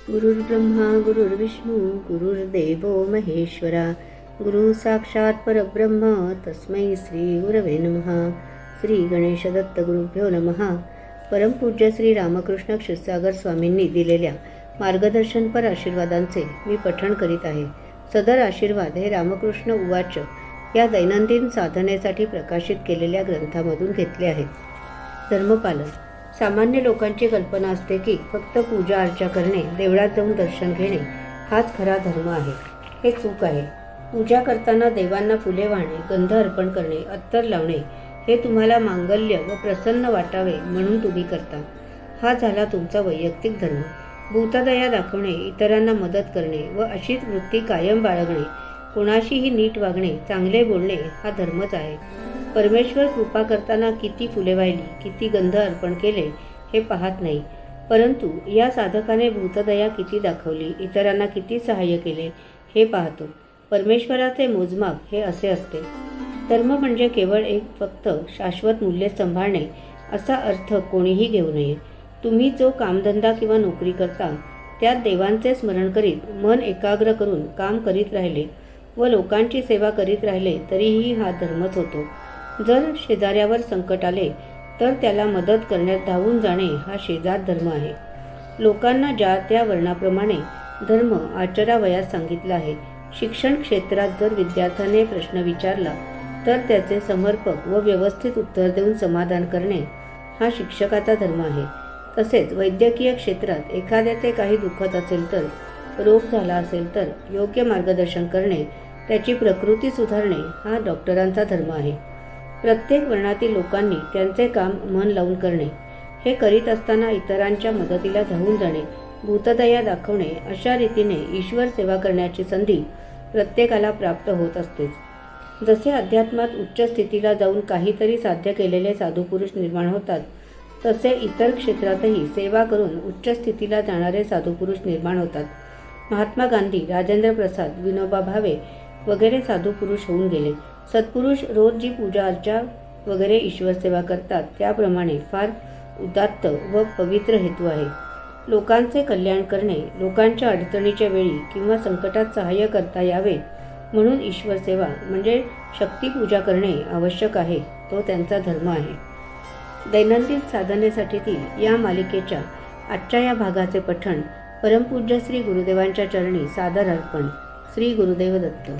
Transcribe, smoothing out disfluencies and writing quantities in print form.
गुरुर्ब्रह्मा गुरुर्विष्णू गुरुर्देवो महेश्वरा गुरु साक्षात परब्रह्म तस्मै श्री गुरवे नमः। श्री गणेश दत्त गुरुभ्यो नमः। परमपूज्य श्री रामकृष्ण क्षीरसागर स्वामींनी दिलेल्या मार्गदर्शनपर आशीर्वादांचे मी पठण करीत आहे। सदर आशीर्वाद हे रामकृष्ण उवाच या दैनंदिन साधनेसाठी प्रकाशित केलेल्या ग्रंथामधून घेतले आहेत। धर्मपालन। सामान्य लोकांची कल्पना असते की फक्त पूजा अर्चा करणे, देवळात जाऊन दर्शन घेणे हाच खरा धर्म आहे। हे चूक आहे। पूजा करताना देवांना फुले वाहणे, गंध अर्पण करणे, अत्तर लावणे हे तुम्हाला मांगल्य व प्रसन्न वाटावे म्हणून तुम्ही करता। हा झाला तुमचा वैयक्तिक धर्म। भूतदया दाखवणे, इतरांना मदत करणे व अशीच वृत्ती कायम बाळगणे, कोणाशीही नीट वागणे, चांगले बोलणे हा धर्मच आहे। परमेश्वर कृपा करताना किती फुले वाहिली, किती गंध अर्पण केले हे पाहत नाही, परंतु या साधकाने भूतदया किती दाखवली, इतरांना किती सहाय्य केले हे पाहतो। परमेश्वराचे मोजमाप हे असे असते। धर्म म्हणजे केवळ एक फक्त शाश्वत मूल्ये सांभाळणे असा अर्थ कोणीही घेऊ नये। तुम्ही जो कामधंदा किंवा नोकरी करता त्यात देवांचे स्मरण करीत मन एकाग्र करून काम करीत राहिले व लोकांची सेवा करीत राहिले तरीही हा धर्मच होतो। जर शेजाऱ्यावर संकट आले तर त्याला मदत करण्यात धावून जाणे हा शेजार धर्म आहे। लोकांना ज्या त्या वर्णाप्रमाणे धर्म आचरावयास सांगितला आहे। शिक्षण क्षेत्रात जर विद्यार्थ्याने प्रश्न विचारला तर त्याचे समर्पक व व्यवस्थित उत्तर देऊन समाधान करणे हा शिक्षकाचा धर्म आहे। तसेच वैद्यकीय क्षेत्रात एखाद्याचे काही दुखत असेल तर, रोग झाला असेल तर योग्य मार्गदर्शन करणे, त्याची प्रकृती सुधारणे हा डॉक्टरांचा धर्म आहे। प्रत्येक वर्णातील लोकांनी त्यांचे काम मन लावून करणे, हे करीत असताना इतरांच्या मदतीला धावून जाणे, भूतदया दाखवणे अशा रीतीने ईश्वर सेवा करण्याची संधी प्रत्येकाला प्राप्त होत असतेच। जसे अध्यात्मात उच्च स्थितीला जाऊन काहीतरी साध्य केलेले साधू पुरुष निर्माण होतात, तसे इतर क्षेत्रातही सेवा करून उच्च स्थितीला जाणारे साधू पुरुष निर्माण होतात। महात्मा गांधी, राजेंद्र प्रसाद, विनोबा भावे वगैरे साधू पुरुष होऊन गेले। सत्पुरुष रोज जी पूजा अर्चा वगैरे ईश्वर सेवा करतात त्याप्रमाणे फार उदात्त व पवित्र हेतू आहे। लोकांचे कल्याण करणे, लोकांच्या अडचणीच्या वेळी किंवा संकटात सहाय्य करता यावे म्हणून ईश्वर सेवा म्हणजे शक्ती पूजा करणे आवश्यक आहे, तो त्यांचा धर्म आहे। दैनंदिन साधनेसाठीतील या मालिकेच्या आजच्या या भागाचे पठण परमपूज्य श्री गुरुदेवांच्या चरणी सादर अर्पण। श्री गुरुदेव दत्त।